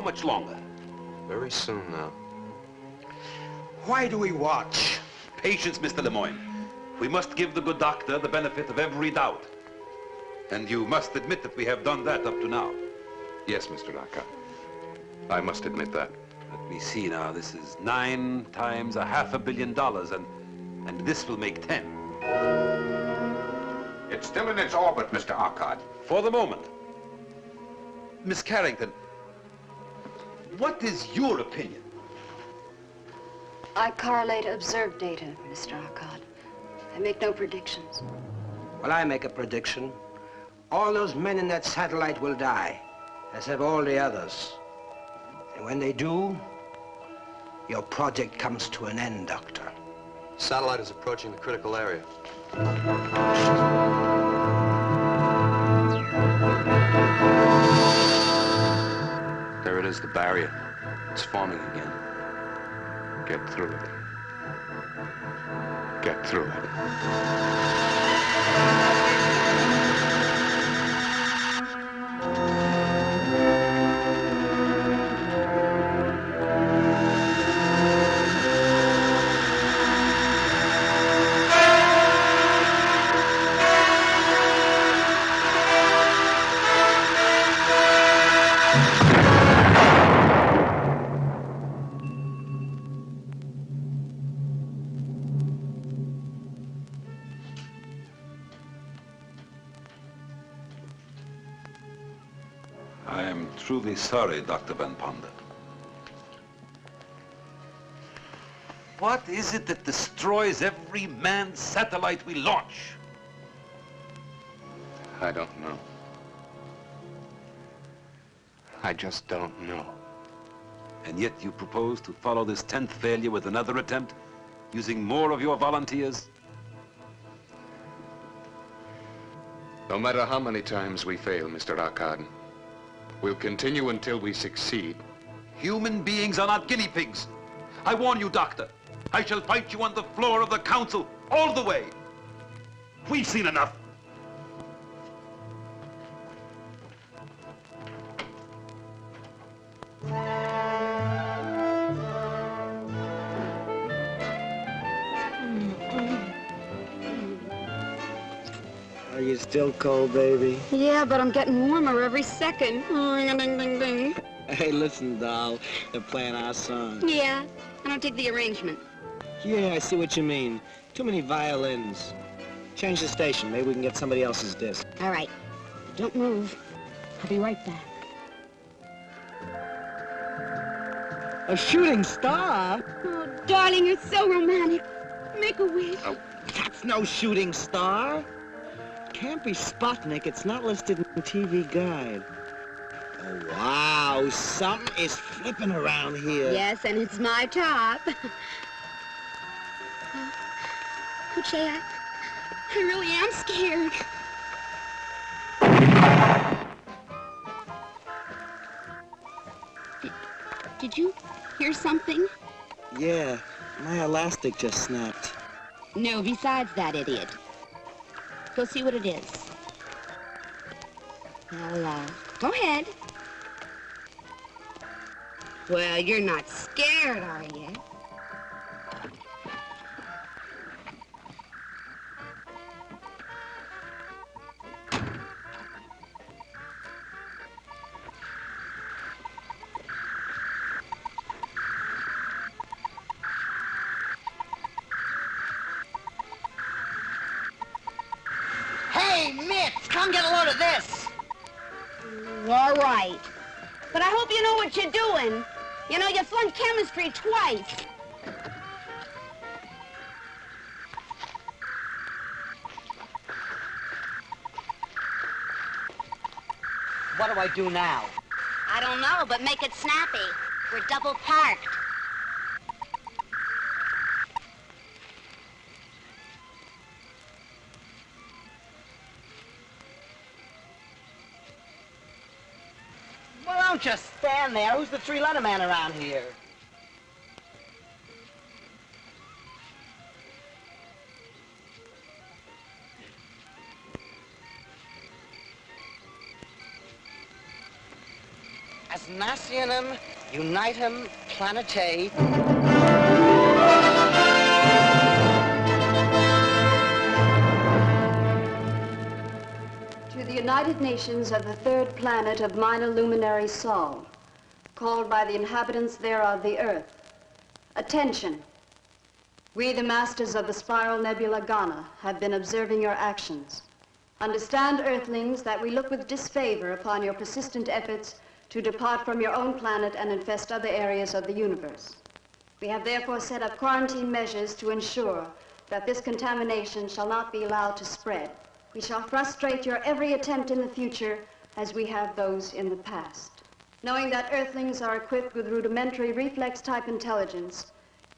much longer? Very soon now. Why do we watch? Patience, Mr. Lemoyne. We must give the good doctor the benefit of every doubt. And you must admit that we have done that up to now. Yes, Mr. Arcot. I must admit that. Let me see now. This is 9 times $500 million, and this will make 10. It's still in its orbit, Mr. Arcot. For the moment. Miss Carrington, what is your opinion? I correlate observed data, Mr. Arcot. I make no predictions. Well, I make a prediction. All those men in that satellite will die, as have all the others. And when they do, your project comes to an end, Doctor. Satellite is approaching the critical area. There it is, the barrier. It's forming again. Get through it. Get through it. I am truly sorry, Dr. Van Ponder. What is it that destroys every manned satellite we launch? I don't know. I just don't know. And yet you propose to follow this 10th failure with another attempt, using more of your volunteers? No matter how many times we fail, Mr. Arcot, we'll continue until we succeed. Human beings are not guinea pigs. I warn you, Doctor. I shall fight you on the floor of the council all the way. We've seen enough. Are you still cold, baby? Yeah, but I'm getting warmer every second. Ring-a-ding-ding-ding. Hey, listen, doll. They're playing our song. Yeah, I don't dig the arrangement. Yeah, I see what you mean. Too many violins. Change the station. Maybe we can get somebody else's disc. All right. Don't move. I'll be right back. A shooting star? Oh, darling, you're so romantic. Make a wish. Oh, that's no shooting star. Can't be Sputnik. It's not listed in TV Guide. Oh, wow. Something is flipping around here. Yes, and it's my top. Uche, I really am scared. Did you hear something? Yeah, my elastic just snapped. No, besides that idiot. Go see what it is. Well, go ahead. Well, you're not scared, are you? Hey, Mitch, come get a load of this. All right. But I hope you know what you're doing. You know, you flunked chemistry twice. What do I do now? I don't know, but make it snappy. We're double parked. Well, don't just stand there. Who's the three-letter man around here? Nationum unitum planetae. To the United Nations of the third planet of minor luminary Sol, called by the inhabitants thereof the Earth. Attention! We, the masters of the spiral nebula Ghana, have been observing your actions. Understand, Earthlings, that we look with disfavor upon your persistent efforts to depart from your own planet and infest other areas of the universe. We have therefore set up quarantine measures to ensure that this contamination shall not be allowed to spread. We shall frustrate your every attempt in the future as we have those in the past. Knowing that Earthlings are equipped with rudimentary reflex-type intelligence,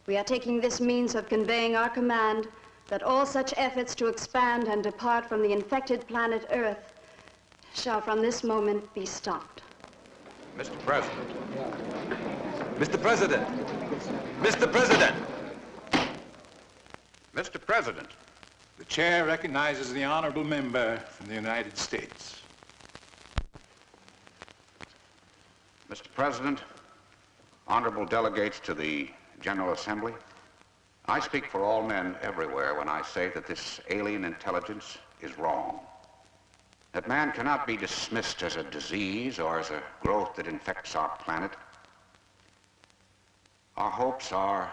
we are taking this means of conveying our command that all such efforts to expand and depart from the infected planet Earth shall from this moment be stopped. Mr. President. Mr. President. Mr. President. Mr. President. The chair recognizes the honorable member from the United States. Mr. President, honorable delegates to the General Assembly, I speak for all men everywhere when I say that this alien intelligence is wrong. That man cannot be dismissed as a disease or as a growth that infects our planet. Our hopes, our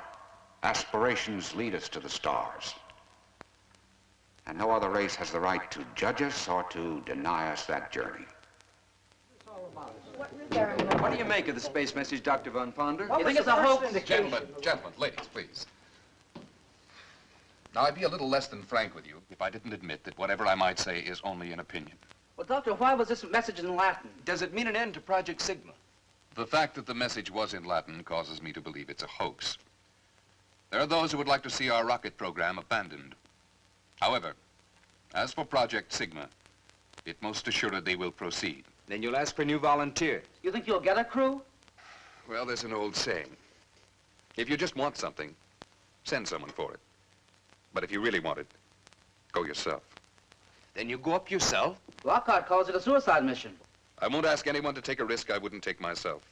aspirations lead us to the stars. And no other race has the right to judge us or to deny us that journey. What do you make of the space message, Dr. Von Ponder? You think it's a hoax? Gentlemen, ladies, please. Now, I'd be a little less than frank with you if I didn't admit that whatever I might say is only an opinion. Well, Doctor, why was this message in Latin? Does it mean an end to Project Sigma? The fact that the message was in Latin causes me to believe it's a hoax. There are those who would like to see our rocket program abandoned. However, as for Project Sigma, it most assuredly will proceed. Then you'll ask for new volunteers. You think you'll get a crew? Well, there's an old saying. If you just want something, send someone for it. But if you really want it, go yourself. Then you go up yourself? Lockhart calls it a suicide mission. I won't ask anyone to take a risk I wouldn't take myself.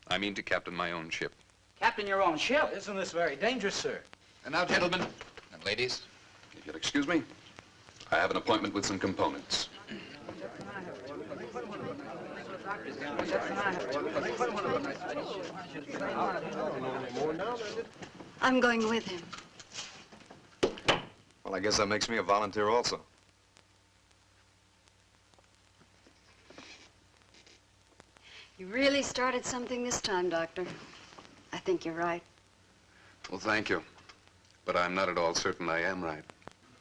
I mean to captain my own ship. Captain your own ship? Isn't this very dangerous, sir? And now, gentlemen and ladies, if you'll excuse me, I have an appointment with some components. I'm going with him. Well, I guess that makes me a volunteer also. You really started something this time, Doctor. I think you're right. Well, thank you. But I'm not at all certain I am right.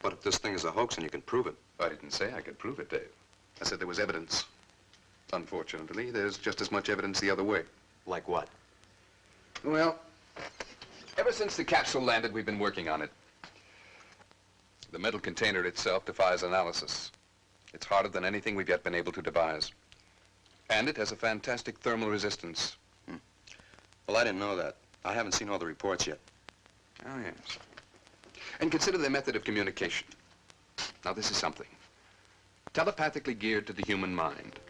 But if this thing is a hoax and you can prove it. I didn't say I could prove it, Dave. I said there was evidence. Unfortunately, there's just as much evidence the other way. Like what? Well, ever since the capsule landed, we've been working on it. The metal container itself defies analysis. It's harder than anything we've yet been able to devise. And it has a fantastic thermal resistance. Well, I didn't know that. I haven't seen all the reports yet. Oh, yes. And consider the method of communication. Now, this is something. Telepathically geared to the human mind.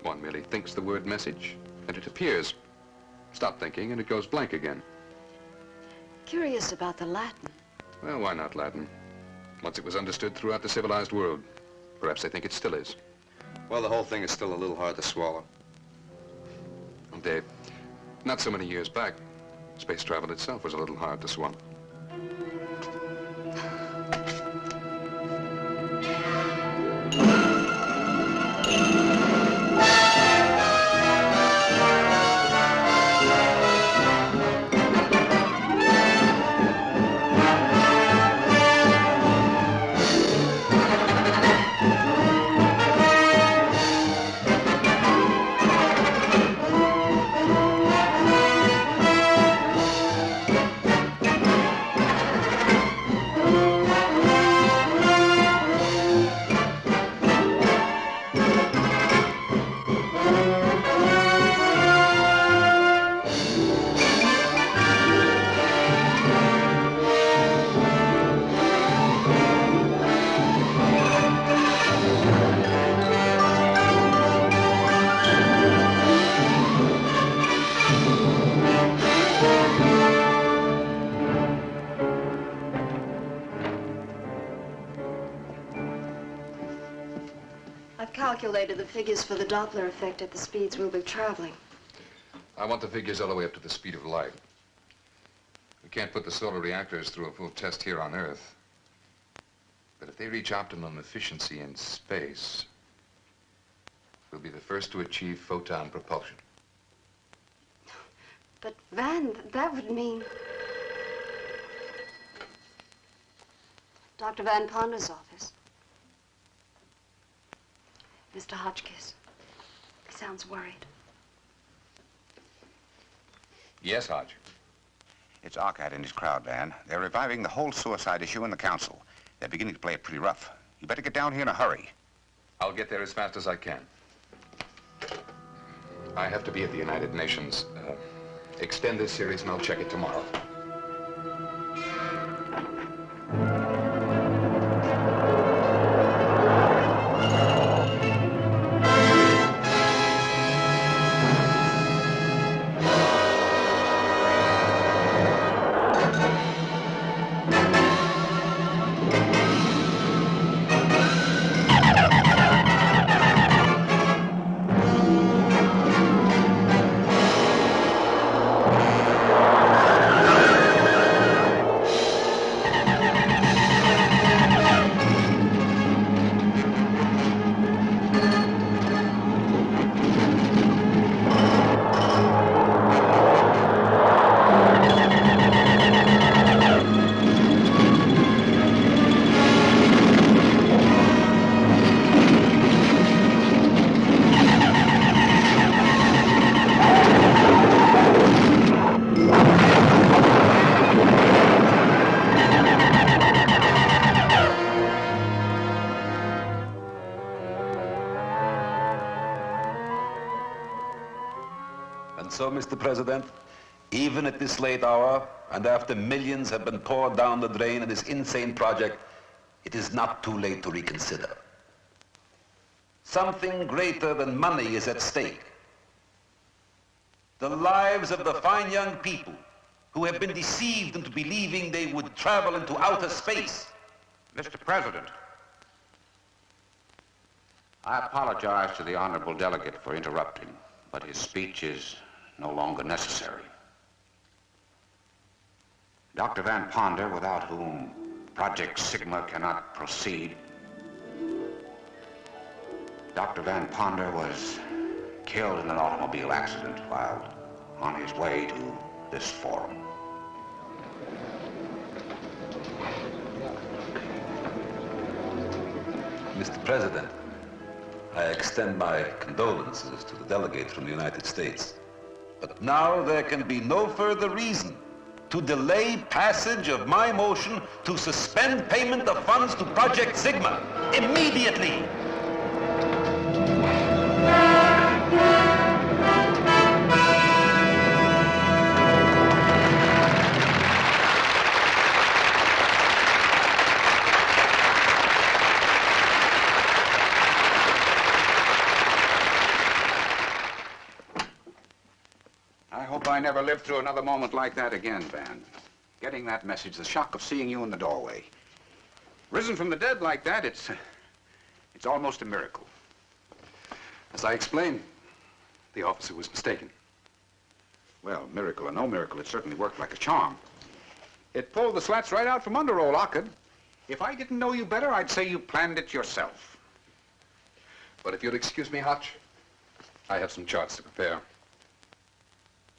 One merely thinks the word message, and it appears. Stop thinking, and it goes blank again. Curious about the Latin. Well, why not Latin? Once it was understood throughout the civilized world. Perhaps they think it still is. Well, the whole thing is still a little hard to swallow. Well, Dave, not so many years back, space travel itself was a little hard to swallow. I've calculated the figures for the Doppler effect at the speeds we'll be traveling. I want the figures all the way up to the speed of light. We can't put the solar reactors through a full test here on Earth. But if they reach optimum efficiency in space, we'll be the first to achieve photon propulsion. But, Van, that would mean... Dr. Van Ponder's office. Mr. Hotchkiss. He sounds worried. Yes, Hodge. It's Arcad and his crowd, Van. They're reviving the whole suicide issue in the council. They're beginning to play it pretty rough. You better get down here in a hurry. I'll get there as fast as I can. I have to be at the United Nations. Extend this series and I'll check it tomorrow. And so, Mr. President, even at this late hour, and after millions have been poured down the drain in this insane project, it is not too late to reconsider. Something greater than money is at stake. The lives of the fine young people who have been deceived into believing they would travel into outer space. Mr. President, I apologize to the honorable delegate for interrupting, but his speech is no longer necessary. Dr. Van Ponder, without whom Project Sigma cannot proceed, Dr. Van Ponder was killed in an automobile accident while on his way to this forum. Mr. President, I extend my condolences to the delegate from the United States. But now there can be no further reason to delay passage of my motion to suspend payment of funds to Project Sigma immediately. I never lived through another moment like that again, Van. Getting that message, the shock of seeing you in the doorway. Risen from the dead like that, it's almost a miracle. As I explained, the officer was mistaken. Well, miracle or no miracle, it certainly worked like a charm. It pulled the slats right out from under old Ockett. If I didn't know you better, I'd say you planned it yourself. But if you'll excuse me, Hotch, I have some charts to prepare.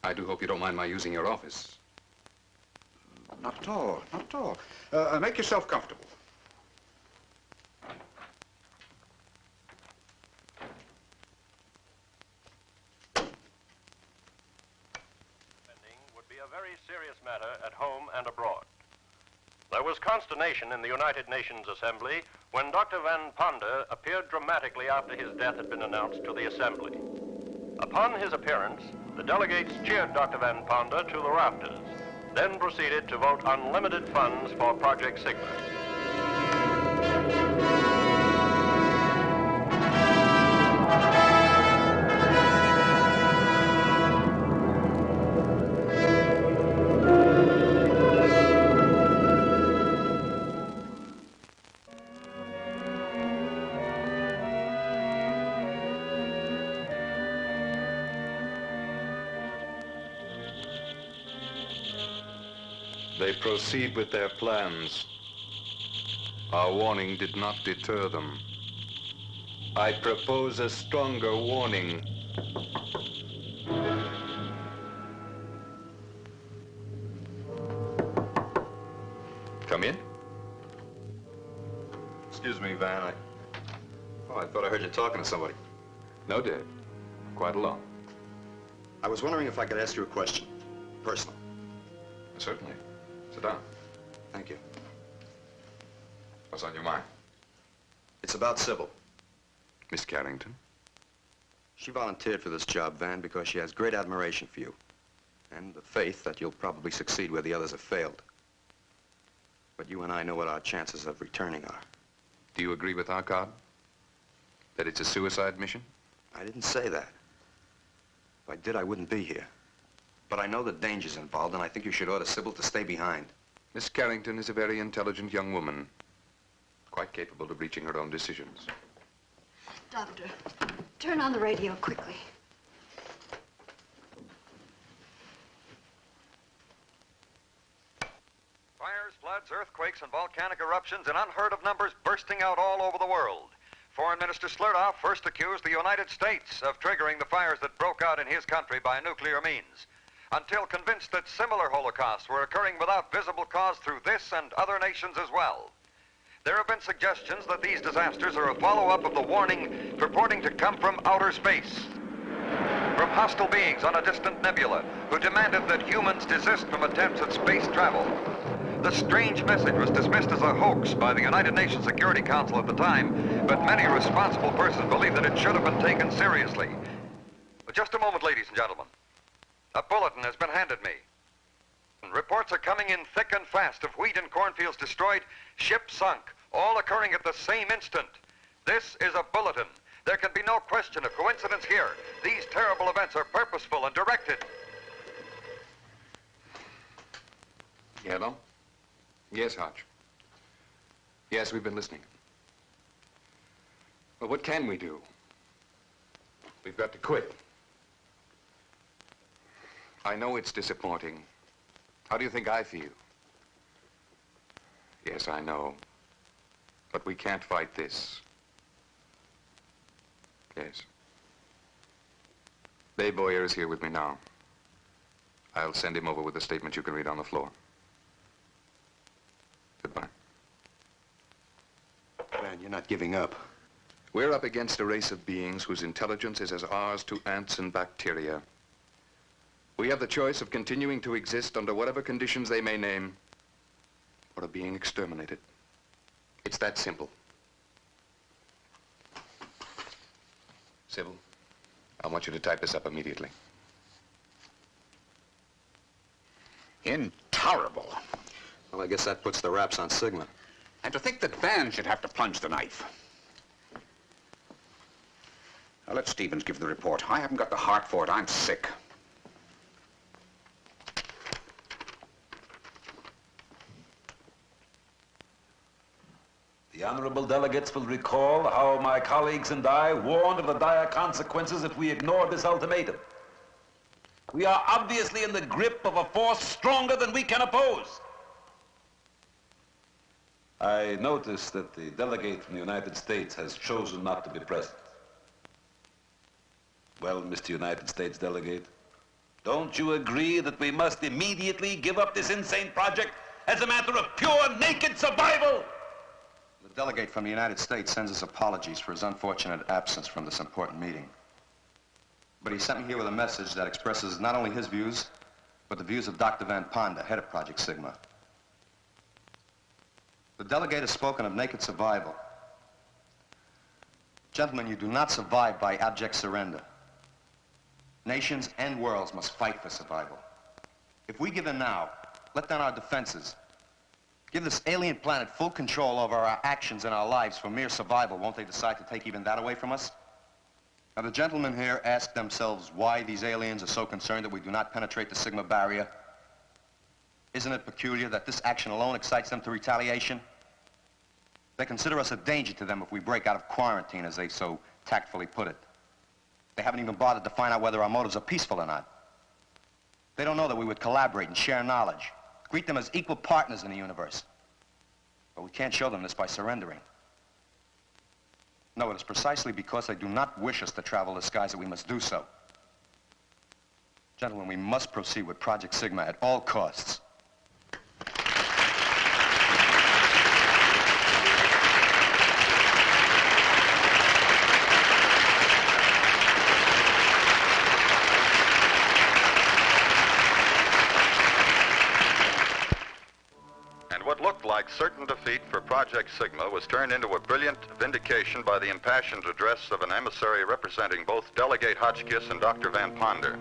I do hope you don't mind my using your office. Not at all, not at all. Make yourself comfortable. Would be a very serious matter at home and abroad. There was consternation in the United Nations Assembly when Dr. Van Ponder appeared dramatically after his death had been announced to the Assembly. Upon his appearance, the delegates cheered Dr. Van Ponder to the rafters, then proceeded to vote unlimited funds for Project Sigma. They proceed with their plans. Our warning did not deter them. I propose a stronger warning. Come in. Excuse me, Van. I thought I heard you talking to somebody. No, Dave. Quite alone. I was wondering if I could ask you a question. Personal. Certainly. Sit down. Thank you. What's on your mind? It's about Sybil. Miss Carrington? She volunteered for this job, Van, because she has great admiration for you. And the faith that you'll probably succeed where the others have failed. But you and I know what our chances of returning are. Do you agree with our card? That it's a suicide mission? I didn't say that. If I did, I wouldn't be here. But I know the dangers involved, and I think you should order Sybil to stay behind. Miss Carrington is a very intelligent young woman, quite capable of reaching her own decisions. Doctor, turn on the radio quickly. Fires, floods, earthquakes, and volcanic eruptions in unheard of numbers bursting out all over the world. Foreign Minister Slurdoff first accused the United States of triggering the fires that broke out in his country by nuclear means, until convinced that similar holocausts were occurring without visible cause through this and other nations as well. There have been suggestions that these disasters are a follow-up of the warning purporting to come from outer space, from hostile beings on a distant nebula who demanded that humans desist from attempts at space travel. The strange message was dismissed as a hoax by the United Nations Security Council at the time, but many responsible persons believe that it should have been taken seriously. Just a moment, ladies and gentlemen. A bulletin has been handed me. Reports are coming in thick and fast of wheat and cornfields destroyed, ships sunk, all occurring at the same instant. This is a bulletin. There can be no question of coincidence here. These terrible events are purposeful and directed. Hello? Yes, Hodge. Yes, we've been listening. Well, what can we do? We've got to quit. I know it's disappointing. How do you think I feel? Yes, I know. But we can't fight this. Yes. Dave Boyer is here with me now. I'll send him over with a statement you can read on the floor. Goodbye. Man, you're not giving up. We're up against a race of beings whose intelligence is as ours to ants and bacteria. We have the choice of continuing to exist under whatever conditions they may name, or of being exterminated. It's that simple. Sybil, I want you to type this up immediately. Intolerable. Well, I guess that puts the wraps on Sigma. And to think that Van should have to plunge the knife. Now, let Stevens give the report. I haven't got the heart for it. I'm sick. The honorable delegates will recall how my colleagues and I warned of the dire consequences if we ignored this ultimatum. We are obviously in the grip of a force stronger than we can oppose. I notice that the delegate from the United States has chosen not to be present. Well, Mr. United States delegate, don't you agree that we must immediately give up this insane project as a matter of pure, naked survival? The delegate from the United States sends us apologies for his unfortunate absence from this important meeting. But he sent me here with a message that expresses not only his views, but the views of Dr. Van Ponda, head of Project Sigma. The delegate has spoken of naked survival. Gentlemen, you do not survive by abject surrender. Nations and worlds must fight for survival. If we give in now, let down our defenses, give this alien planet full control over our actions and our lives for mere survival, won't they decide to take even that away from us? Now, the gentlemen here ask themselves why these aliens are so concerned that we do not penetrate the Sigma barrier. Isn't it peculiar that this action alone excites them to retaliation? They consider us a danger to them if we break out of quarantine, as they so tactfully put it. They haven't even bothered to find out whether our motives are peaceful or not. They don't know that we would collaborate and share knowledge, Greet them as equal partners in the universe. But we can't show them this by surrendering. No, it is precisely because they do not wish us to travel the skies that we must do so. Gentlemen, we must proceed with Project Sigma at all costs. What looked like certain defeat for Project Sigma was turned into a brilliant vindication by the impassioned address of an emissary representing both Delegate Hotchkiss and Dr. Van Ponder.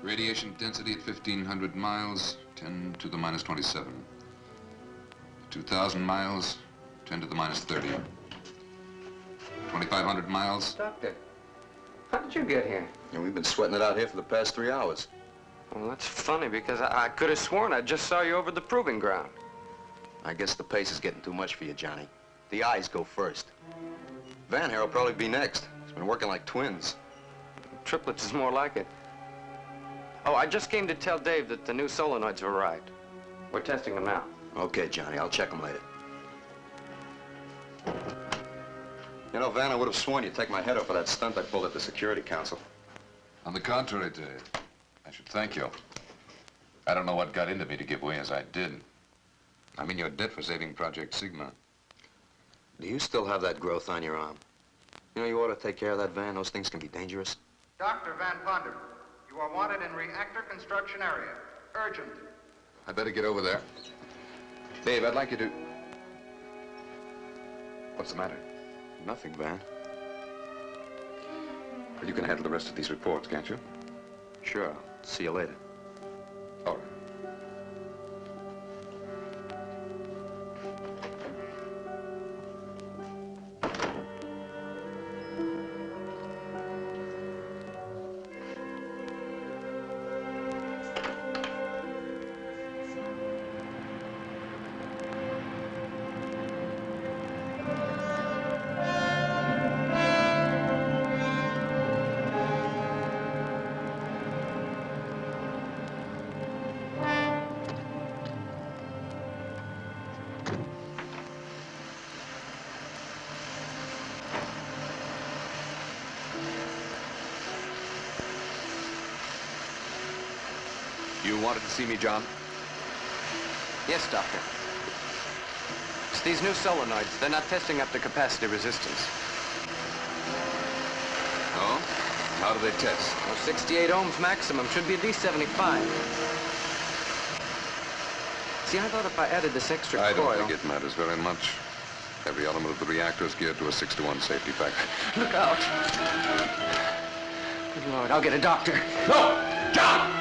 Radiation density at 1,500 miles, 10 to the minus 27. 2,000 miles, 10 to the minus 30. 2,500 miles. Doctor. How did you get here? And we've been sweating it out here for the past 3 hours. Well, that's funny because I could have sworn I just saw you over the proving ground. I guess the pace is getting too much for you, Johnny. The eyes go first. Van here will probably be next. He's been working like twins. Triplets is more like it. Oh, I just came to tell Dave that the new solenoids have arrived. We're testing them now. Okay, Johnny, I'll check them later. You know, Van, I would have sworn you'd take my head off for that stunt I pulled at the Security Council. On the contrary, Dave, I should thank you. I don't know what got into me to give way as I did. I'm in your debt for saving Project Sigma. Do you still have that growth on your arm? You know, you ought to take care of that, Van. Those things can be dangerous. Dr. Van Ponder, you are wanted in reactor construction area. Urgent. I better get over there. Dave, I'd like you to... What's the matter? Nothing, Van. Well, you can handle the rest of these reports, can't you? Sure. I'll see you later. All right. You wanted to see me, John? Yes, Doctor. It's these new solenoids. They're not testing up to capacity resistance. Oh? How do they test? Well, 68 ohms maximum. Should be at least 75. See, I thought if I added this extra coil... I don't think it matters very much. Every element of the reactor is geared to a 6-to-1 safety factor. Look out. Good Lord, I'll get a doctor. No! John!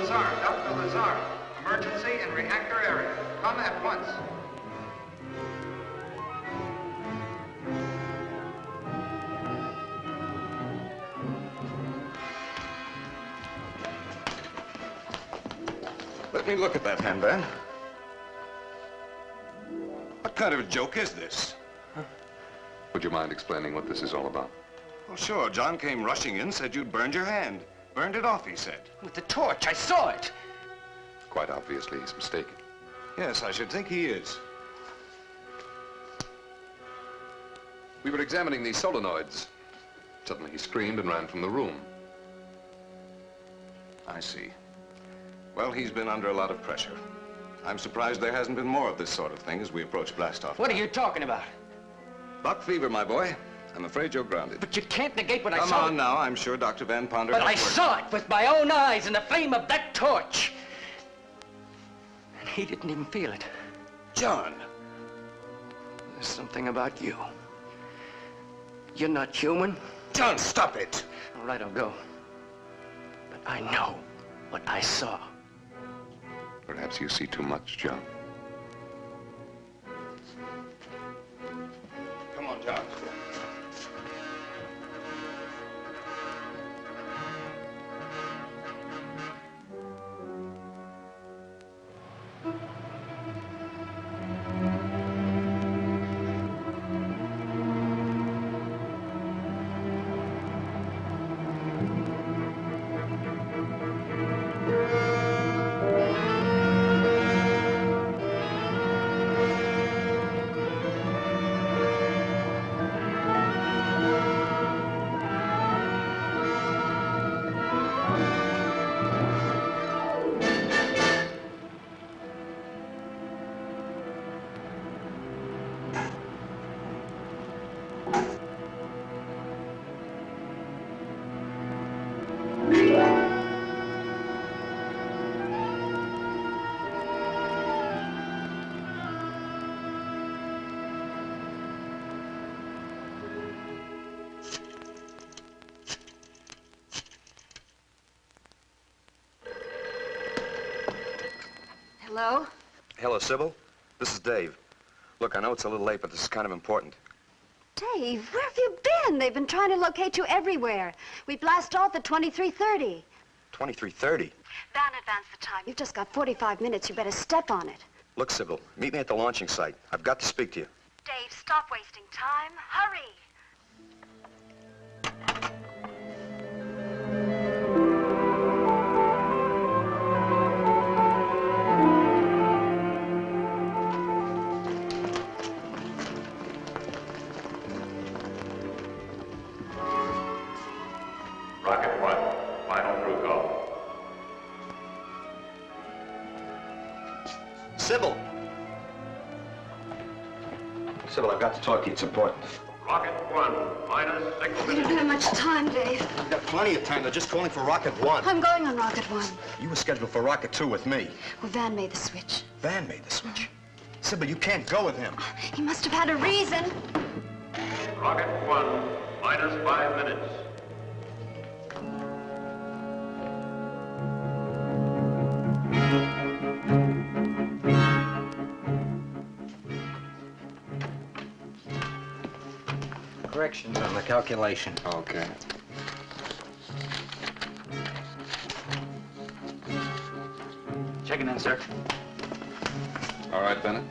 Dr. Lazar, emergency in reactor area. Come at once. Let me look at that hand, Van. What kind of a joke is this? Would you mind explaining what this is all about? Well, sure. John came rushing in, said you'd burned your hand. Burned it off, he said. With the torch, I saw it. Quite obviously, he's mistaken. Yes, I should think he is. We were examining these solenoids. Suddenly he screamed and ran from the room. I see. Well, he's been under a lot of pressure. I'm surprised there hasn't been more of this sort of thing as we approach blastoff. What are you talking about? Buck fever, my boy. I'm afraid you're grounded. But you can't negate what I Come saw. on now. I'm sure Dr. Van Ponder... But I saw it with my own eyes in the flame of that torch. And he didn't even feel it. John! There's something about you. You're not human. John, stop it! All right, I'll go. But I know what I saw. Perhaps you see too much, John. Come on, John. Hello? Hello, Sybil. This is Dave. Look, I know it's a little late, but this is kind of important. Dave, where have you been? They've been trying to locate you everywhere. We blast off at 23:30. 23:30? Van, advance the time. You've just got 45 minutes. You better step on it. Look, Sybil, meet me at the launching site. I've got to speak to you. Dave, stop wasting time. Hurry. Rocket 1, final crew call. Sybil! Sybil, I've got to talk to you. It's important. Rocket 1, minus 6 We don't have much time, Dave. I've got plenty of time. They're just calling for Rocket 1. I'm going on Rocket 1. You were scheduled for Rocket 2 with me. Well, Van made the switch. Van made the switch. Sybil, you can't go with him. He must have had a reason. Rocket 1, minus 5 minutes. Corrections on the calculation. Okay. Checking in, sir. All right, Bennett.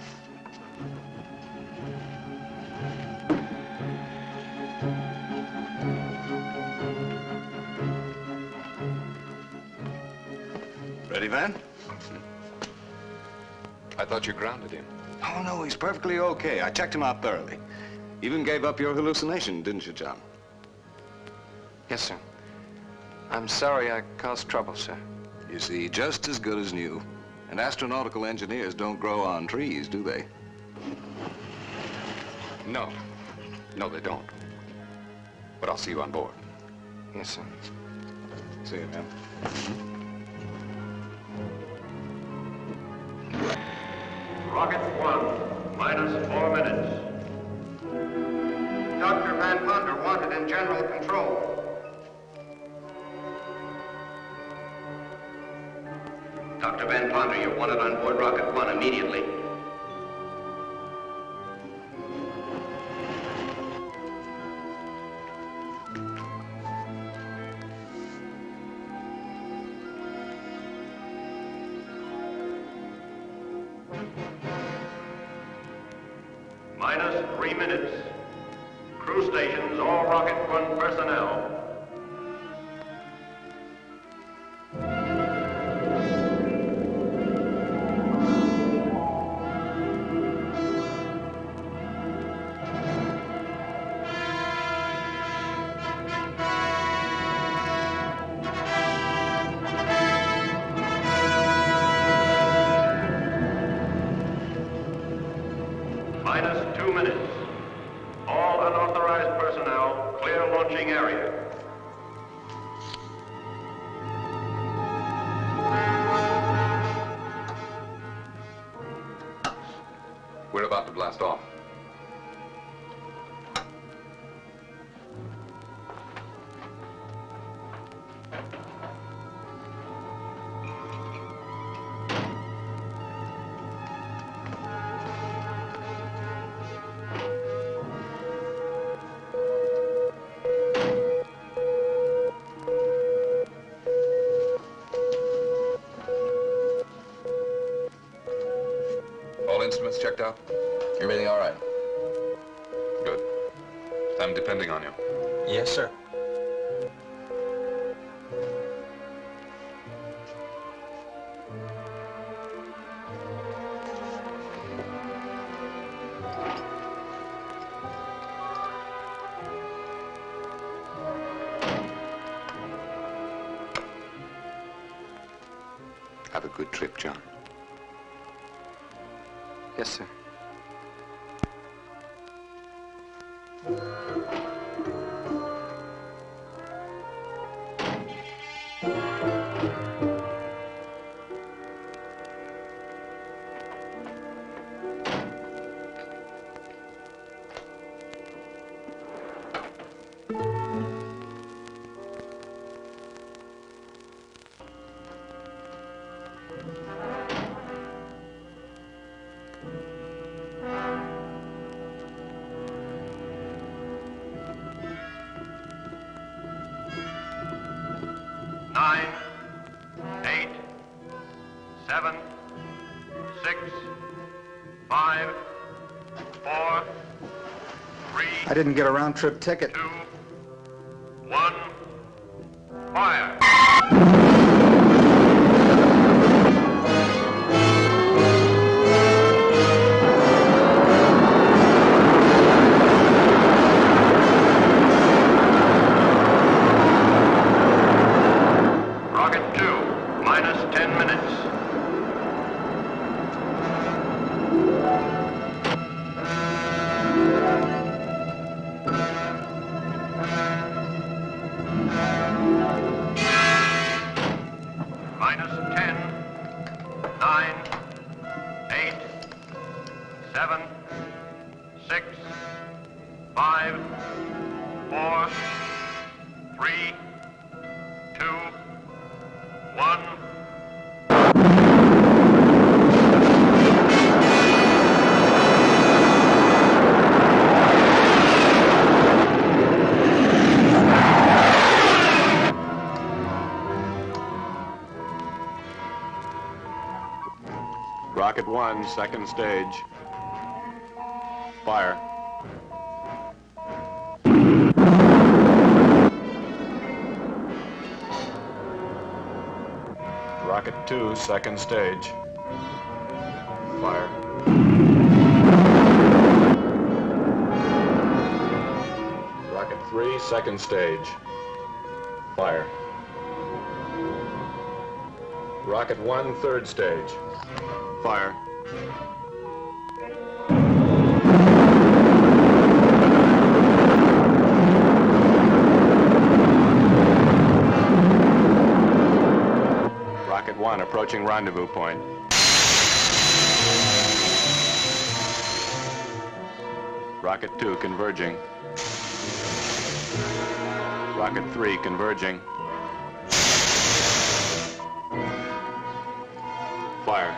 Ready, Van? I thought you grounded him. Oh, no, he's perfectly okay. I checked him out thoroughly. Even gave up your hallucination, didn't you, John? Yes, sir. I'm sorry I caused trouble, sir. You see, just as good as new. And astronautical engineers don't grow on trees, do they? No. No, they don't. But I'll see you on board. Yes, sir. See you, man. Rocket 1, minus 4 minutes. Dr. Van Ponder wanted in general control. Dr. Van Ponder, you're wanted on board Rocket 1 immediately. Minus 3 minutes. Crew stations, all Rocket 1 personnel. launching area. We're about to blast off. All instruments checked out? Everything all right? Good. I'm depending on you. Yes, sir. Have a good trip, John. Yes, sir. Nine, 8, 7, 6, 5, 4, 3. I didn't get a round-trip ticket. 2, 1, fire! Rocket 2, minus 10 minutes. Minus 10, 9, 8, 7, 6, 5, 4, 3, 2, 1. Rocket 1, second stage. Fire. Rocket 2, second stage. Fire. Rocket 3, second stage. Fire. Rocket 1, third stage. Fire. Rocket 1 approaching rendezvous point. Rocket 2 converging. Rocket 3 converging. Fire.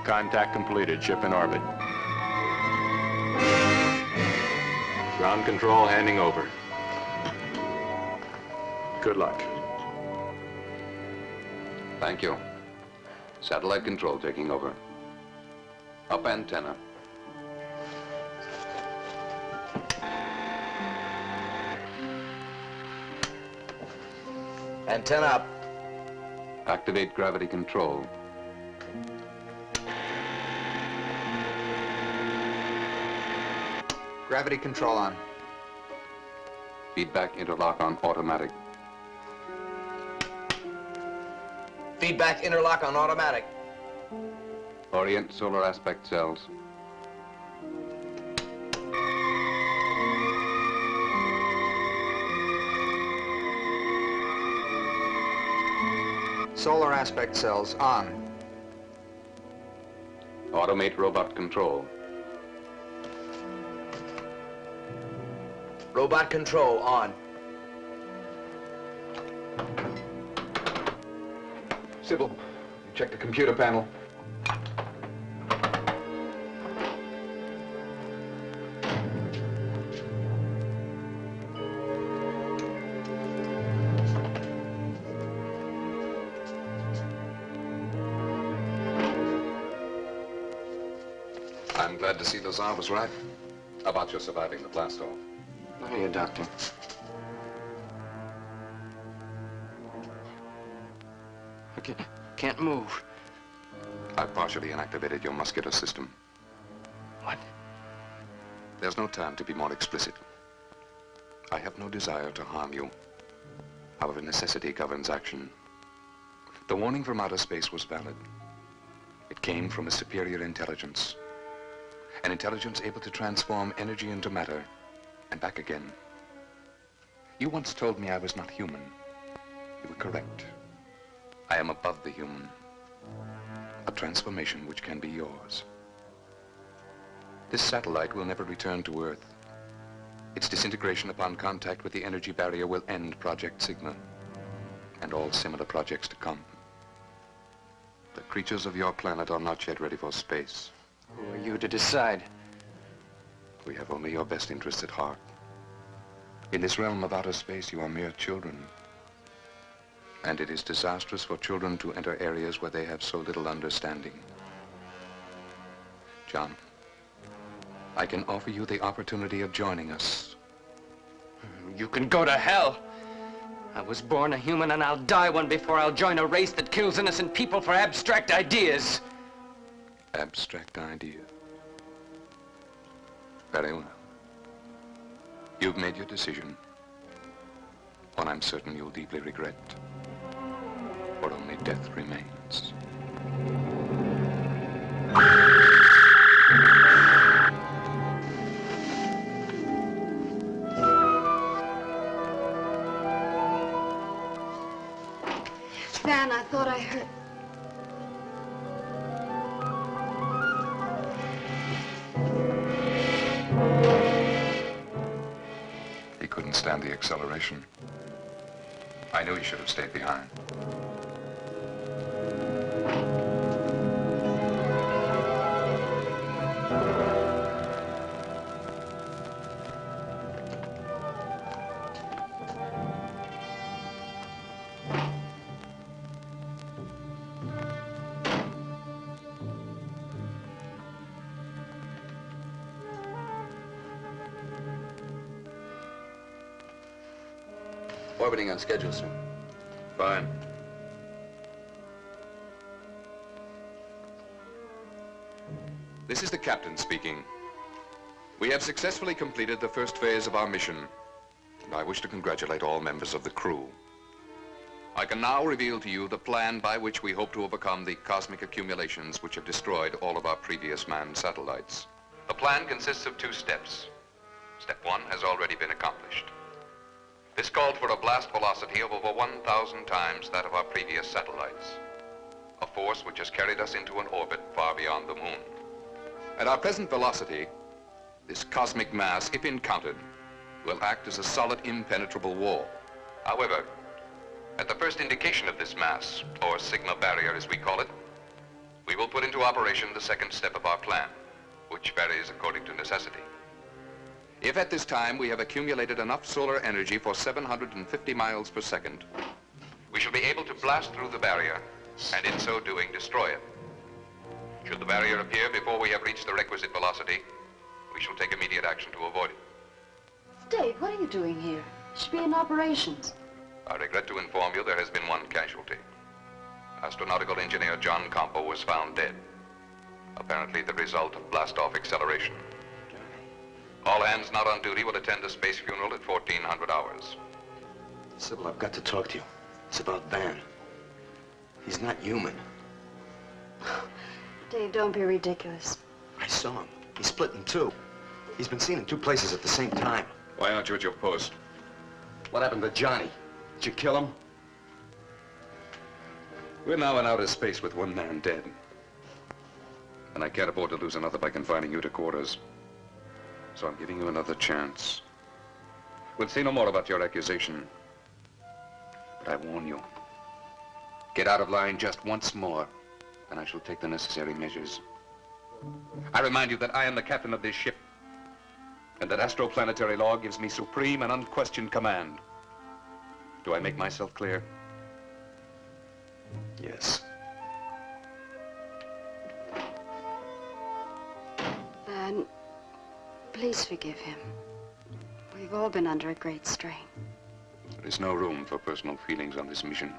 Contact completed. Ship in orbit. Ground control handing over. Good luck. Thank you. Satellite control taking over. Up antenna. Antenna up. Activate gravity control. Gravity control on. Feedback interlock on automatic. Feedback interlock on automatic. Orient solar aspect cells. Solar aspect cells on. Automate robot control. Robot control on. Sybil, check the computer panel. I'm glad to see the Tsar was right about your surviving the blast off. Look at you, Doctor. I can't move. I've partially inactivated your muscular system. What? There's no time to be more explicit. I have no desire to harm you. However, necessity governs action. The warning from outer space was valid. It came from a superior intelligence. An intelligence able to transform energy into matter and back again. You once told me I was not human. You were correct. I am above the human. A transformation which can be yours. This satellite will never return to Earth. Its disintegration upon contact with the energy barrier will end Project Sigma and all similar projects to come. The creatures of your planet are not yet ready for space. Who are you to decide? We have only your best interests at heart. In this realm of outer space, you are mere children. And it is disastrous for children to enter areas where they have so little understanding. John, I can offer you the opportunity of joining us. You can go to hell. I was born a human and I'll die one before I'll join a race that kills innocent people for abstract ideas. Abstract idea. Very well. You've made your decision. One I'm certain you'll deeply regret. For only death remains. Van, I thought I heard... He couldn't stand the acceleration. I knew he should have stayed behind. Orbiting on schedule, sir. Fine. This is the captain speaking. We have successfully completed the first phase of our mission, and I wish to congratulate all members of the crew. I can now reveal to you the plan by which we hope to overcome the cosmic accumulations which have destroyed all of our previous manned satellites. The plan consists of 2 steps. Step 1 has already been accomplished. This called for a blast velocity of over 1,000 times that of our previous satellites, a force which has carried us into an orbit far beyond the moon. At our present velocity, this cosmic mass, if encountered, will act as a solid, impenetrable wall. However, at the first indication of this mass, or Sigma barrier as we call it, we will put into operation the second step of our plan, which varies according to necessity. If at this time we have accumulated enough solar energy for 750 miles per second, we shall be able to blast through the barrier and in so doing destroy it. Should the barrier appear before we have reached the requisite velocity, we shall take immediate action to avoid it. Dave, what are you doing here? You should be in operations. I regret to inform you there has been one casualty. Astronautical engineer John Compo was found dead, apparently the result of blast-off acceleration. All hands not on duty will attend the space funeral at 1400 hours. Sybil, I've got to talk to you. It's about Van. He's not human. Dave, don't be ridiculous. I saw him. He's split in two. He's been seen in 2 places at the same time. Why aren't you at your post? What happened to Johnny? Did you kill him? We're now in outer space with one man dead. And I can't afford to lose another by confining you to quarters. So I'm giving you another chance. We'll say no more about your accusation. But I warn you, get out of line just once more, and I shall take the necessary measures. I remind you that I am the captain of this ship, and that astroplanetary law gives me supreme and unquestioned command. Do I make myself clear? Yes. Van, please forgive him. We've all been under a great strain. There is no room for personal feelings on this mission.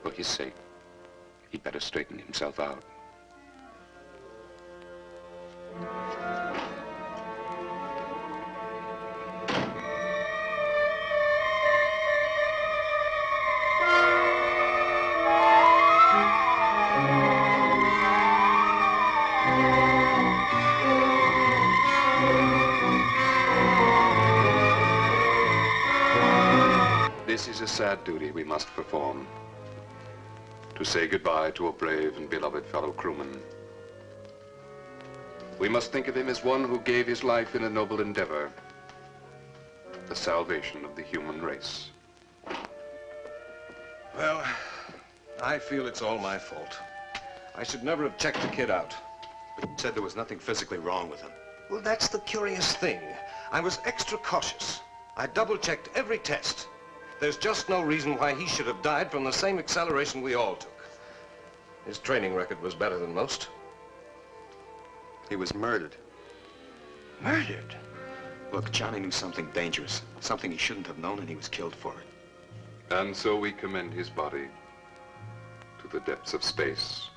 For his sake, he'd better straighten himself out. This is a sad duty we must perform. To say goodbye to a brave and beloved fellow crewman. We must think of him as one who gave his life in a noble endeavor. The salvation of the human race. Well, I feel it's all my fault. I should never have checked the kid out. But you said there was nothing physically wrong with him. Well, that's the curious thing. I was extra cautious. I double-checked every test. There's just no reason why he should have died from the same acceleration we all took. His training record was better than most. He was murdered. Murdered? Look, Johnny knew something dangerous, something he shouldn't have known, and he was killed for it. And so we commend his body to the depths of space.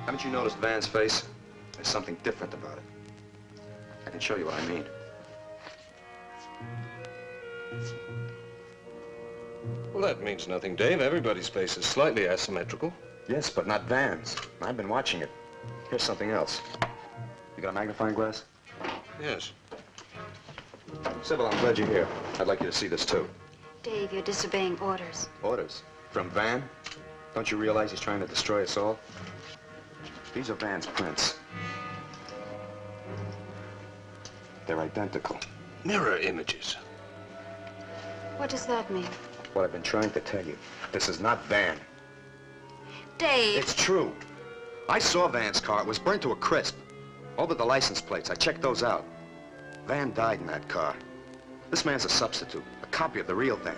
Haven't you noticed Van's face? There's something different about it. I can show you what I mean. Well, that means nothing, Dave. Everybody's face is slightly asymmetrical. Yes, but not Van's. I've been watching it. Here's something else. You got a magnifying glass? Yes. Sybil, I'm glad you're here. I'd like you to see this, too. Dave, you're disobeying orders. Orders? From Van? Don't you realize he's trying to destroy us all? These are Van's prints. They're identical. Mirror images. What does that mean? What I've been trying to tell you. This is not Van. Dave! It's true. I saw Van's car. It was burnt to a crisp. All but the license plates. I checked those out. Van died in that car. This man's a substitute, a copy of the real Van.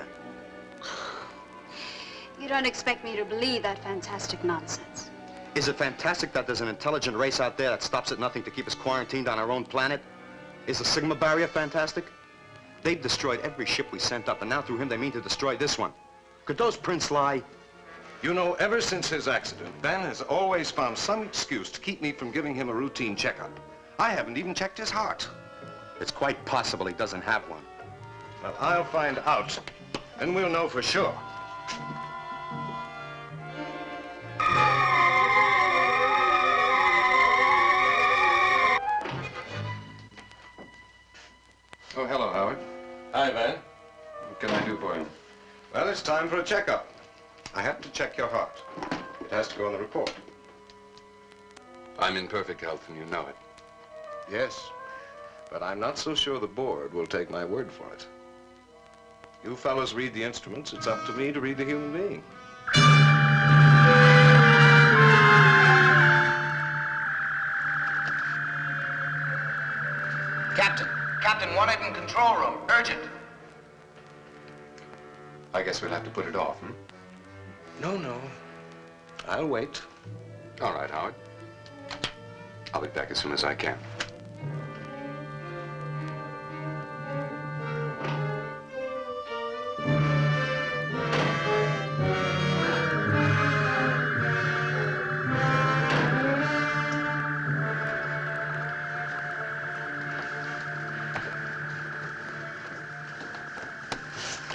You don't expect me to believe that fantastic nonsense. Is it fantastic that there's an intelligent race out there that stops at nothing to keep us quarantined on our own planet? Is the Sigma barrier fantastic? They've destroyed every ship we sent up, and now through him they mean to destroy this one. Could those prints lie? You know, ever since his accident, Van has always found some excuse to keep me from giving him a routine checkup. I haven't even checked his heart. It's quite possible he doesn't have one. Well, I'll find out, and we'll know for sure. Oh, hello, Howard. Hi, Van. What can I do for time for a checkup. I have to check your heart. It has to go on the report. I'm in perfect health, and you know it. Yes, but I'm not so sure the board will take my word for it. You fellows read the instruments. It's up to me to read the human being. Captain, wanted in control room. Urgent. I guess we'll have to put it off, hmm? No. I'll wait. All right, Howard. I'll be back as soon as I can.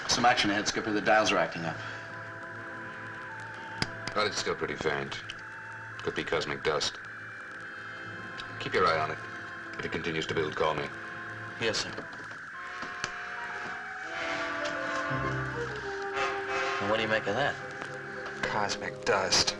Some action ahead, Skipper. The dials are acting up. But it's still pretty faint. Could be cosmic dust. Keep your eye on it. If it continues to build, call me. Yes, sir. Well, what do you make of that? Cosmic dust.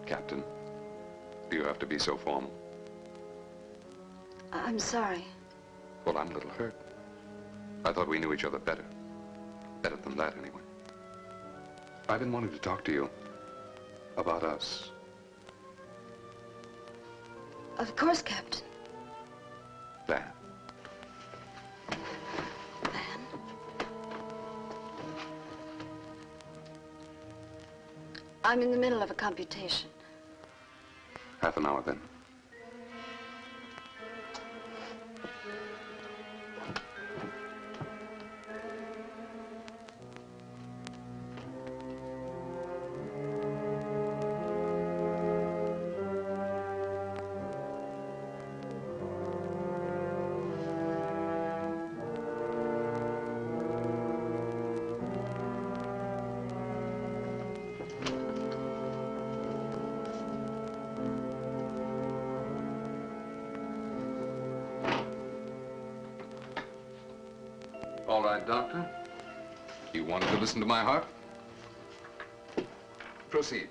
Captain, do you have to be so formal? I'm sorry. Well, I'm a little hurt. I thought we knew each other better. Better than that, anyway. I've been wanting to talk to you about us. Of course, Captain. Van. I'm in the middle of a computation. Half an hour, then. All right, Doctor. You wanted to listen to my heart? Proceed.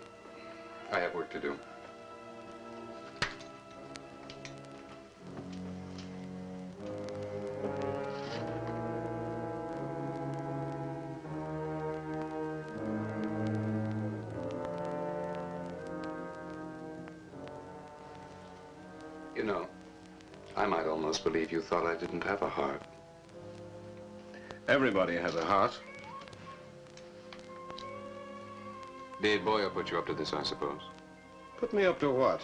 I have work to do. You know, I might almost believe you thought I didn't have a heart. Everybody has a heart. Dave Boyer put you up to this, I suppose. Put me up to what?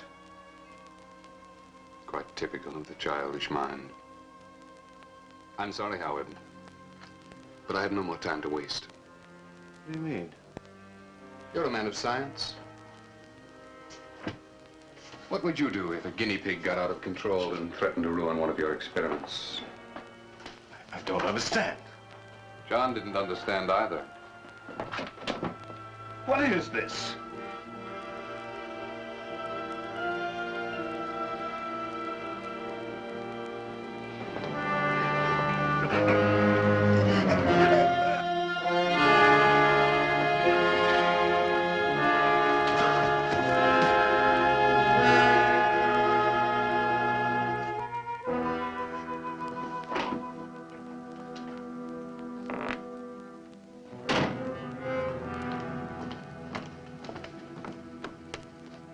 Quite typical of the childish mind. I'm sorry, Howard, but I have no more time to waste. What do you mean? You're a man of science. What would you do if a guinea pig got out of control and threatened to ruin one of your experiments? I don't understand. John didn't understand either. What is this?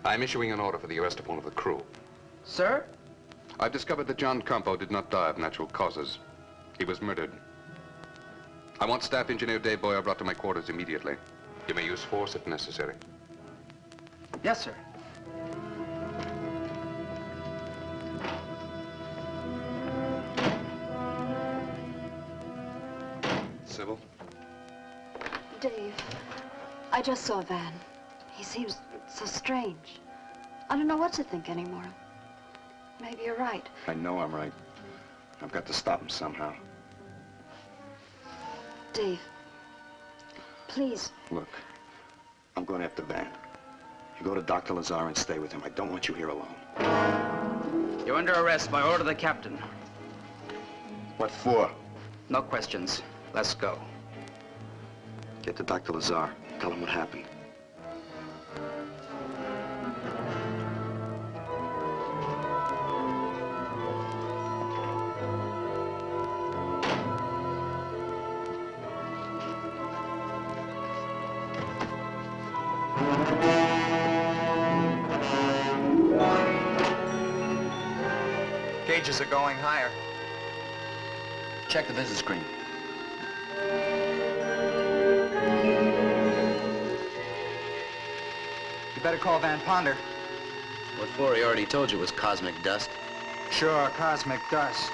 I'm issuing an order for the arrest of one of the crew. Sir? I've discovered that John Campo did not die of natural causes. He was murdered. I want Staff Engineer Dave Boyer brought to my quarters immediately. You may use force if necessary. Yes, sir. Sybil? Dave, I just saw Van. He seems so strange. I don't know what to think anymore. Maybe you're right. I know I'm right. I've got to stop him somehow. Dave, please. Look, I'm going after Van. You go to Dr. Lazar and stay with him. I don't want you here alone. You're under arrest by order of the captain. What for? No questions. Let's go. Get to Dr. Lazar. Tell him what happened. Gauges are going higher. Check the visit screen. You better call Van Ponder. What for? He already told you it was cosmic dust. Sure, cosmic dust.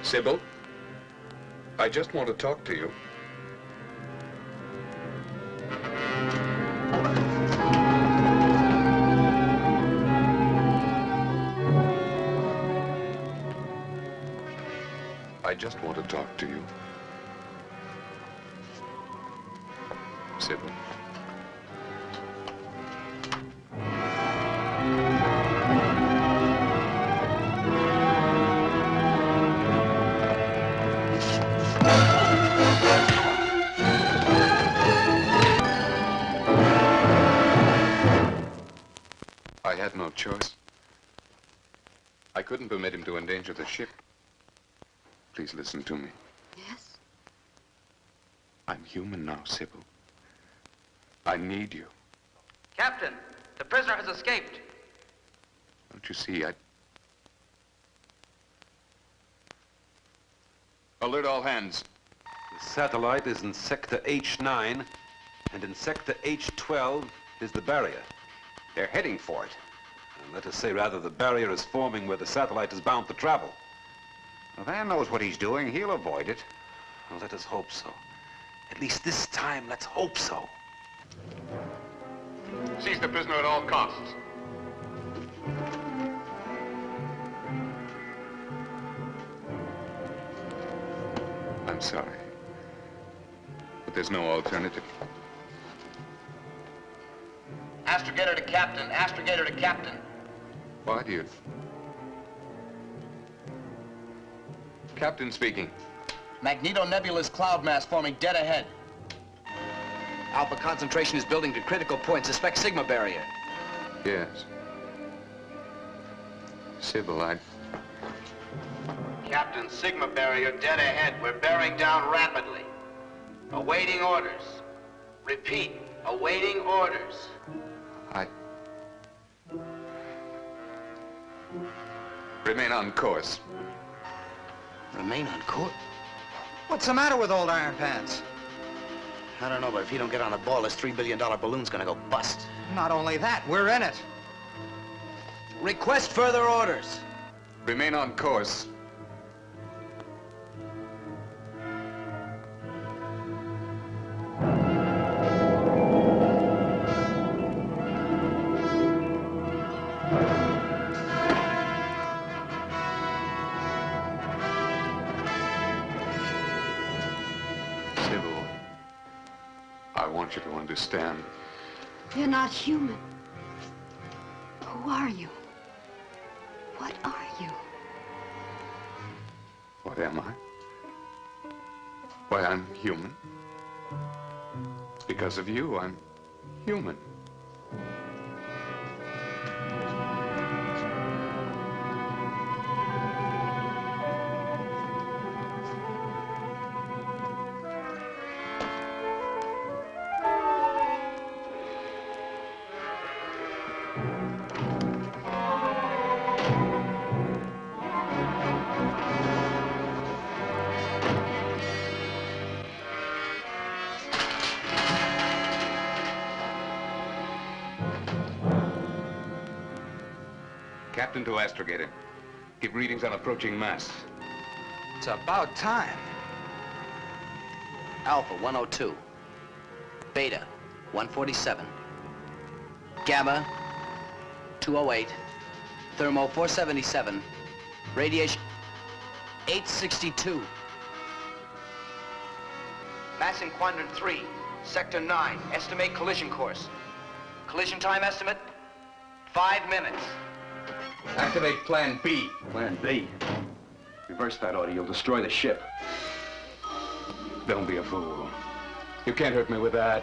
Sybil, I just want to talk to you. I just want to talk to you. Sybil. I had no choice. I couldn't permit him to endanger the ship. Please listen to me. Yes? I'm human now, Sybil. I need you. Captain, the prisoner has escaped. Don't you see, Alert all hands. The satellite is in Sector H9, and in Sector H12 is the barrier. They're heading for it. And let us say, rather, the barrier is forming where the satellite is bound to travel. Well, Van knows what he's doing. He'll avoid it. Well, let us hope so. At least this time, let's hope so. Seize the prisoner at all costs. I'm sorry, but there's no alternative. Astrogator to captain, astrogator to captain. Why do you? Captain speaking. Magneto nebulous cloud mass forming dead ahead. Alpha concentration is building to critical point. Suspect Sigma barrier. Yes. Sybil, Captain, Sigma barrier dead ahead. We're bearing down rapidly. Awaiting orders. Repeat, awaiting orders. Remain on course. Remain on course? What's the matter with old Iron Pants? I don't know, but if he don't get on the ball, this $3 billion balloon's gonna go bust. Not only that, we're in it. Request further orders. Remain on course. I want you to understand. You're not human. Who are you? What are you? What am I? Why, I'm human. Because of you, I'm human. Captain to astrogator. Give readings on approaching mass. It's about time. Alpha 102. Beta 147. Gamma 208. Thermo 477. Radiation 862. Mass in quadrant 3, sector 9. Estimate collision course. Collision time estimate, 5 minutes. Activate Plan B. Plan B? Reverse that order, you'll destroy the ship. Don't be a fool. You can't hurt me with that.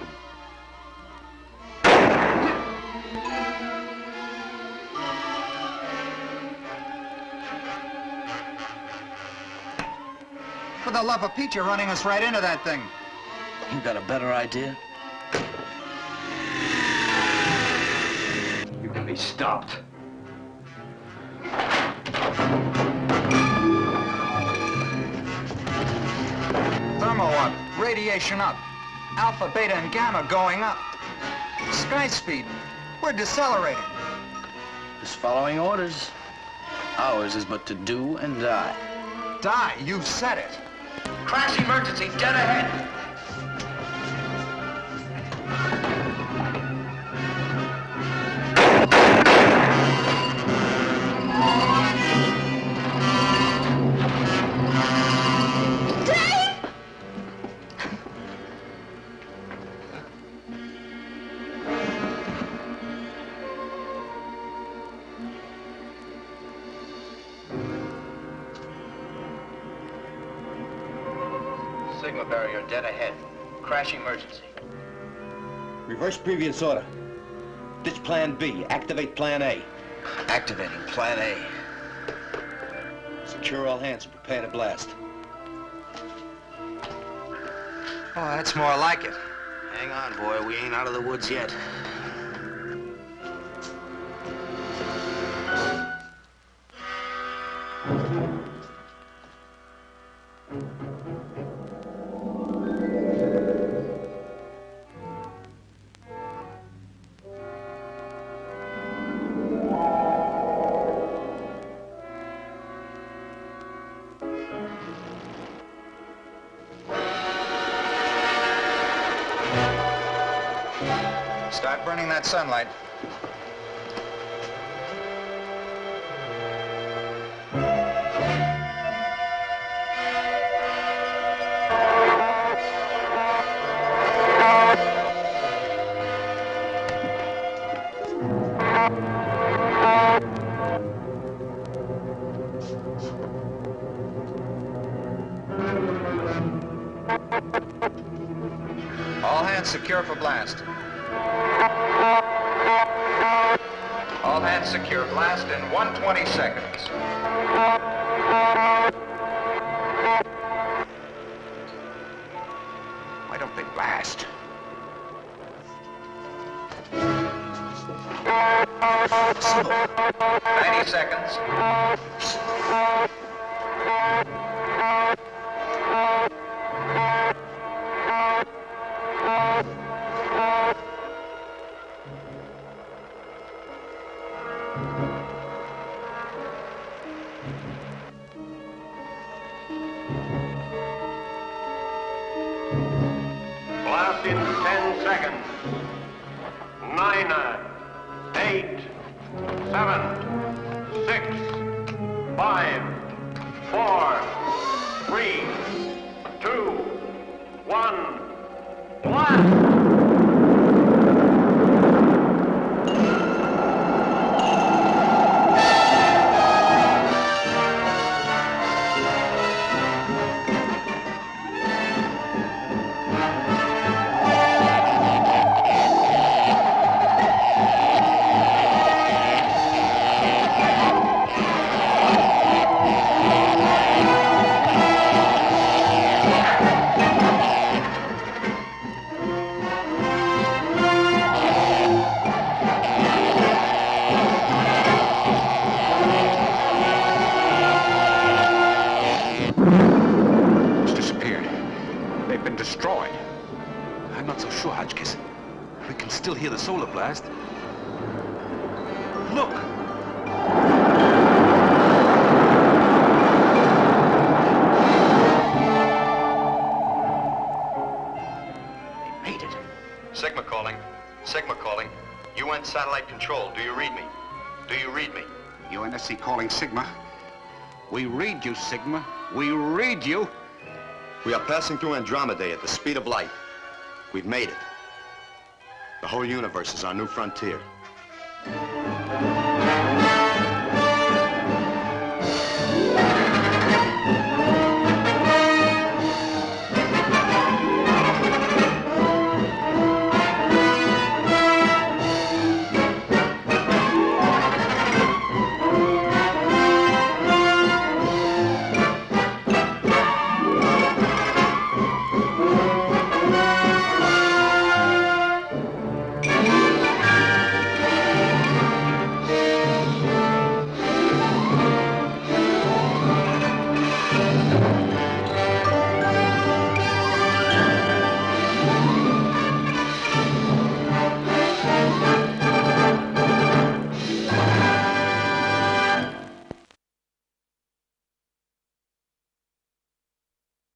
For the love of Pete, you're running us right into that thing. You got a better idea? You can be stopped. Thermo up, radiation up, alpha, beta, and gamma going up. Sky speed, we're decelerating. Just following orders. Ours is but to do and die. Die, you've said it. Crash emergency, dead ahead. Sigma barrier dead ahead. Crash emergency. Reverse previous order. Ditch Plan B. Activate Plan A. Activating Plan A. Secure all hands and prepare to blast. Oh, that's more like it. Hang on, boy. We ain't out of the woods yet. Start burning that sunlight. All hands secure for blast. All hands secure. Blast in 120 seconds. Why don't they blast? 90 seconds. Blast in 10 seconds. 9, 8, 7, 6, 5, 4, 3, 2, 1, blast! Destroyed. I'm not so sure, Hotchkiss. We can still hear the solar blast. Look! They made it. Sigma calling. Sigma calling. UN satellite control. Do you read me? Do you read me? UNSC calling Sigma. We read you, Sigma. We read you. We are passing through Andromeda at the speed of light. We've made it. The whole universe is our new frontier.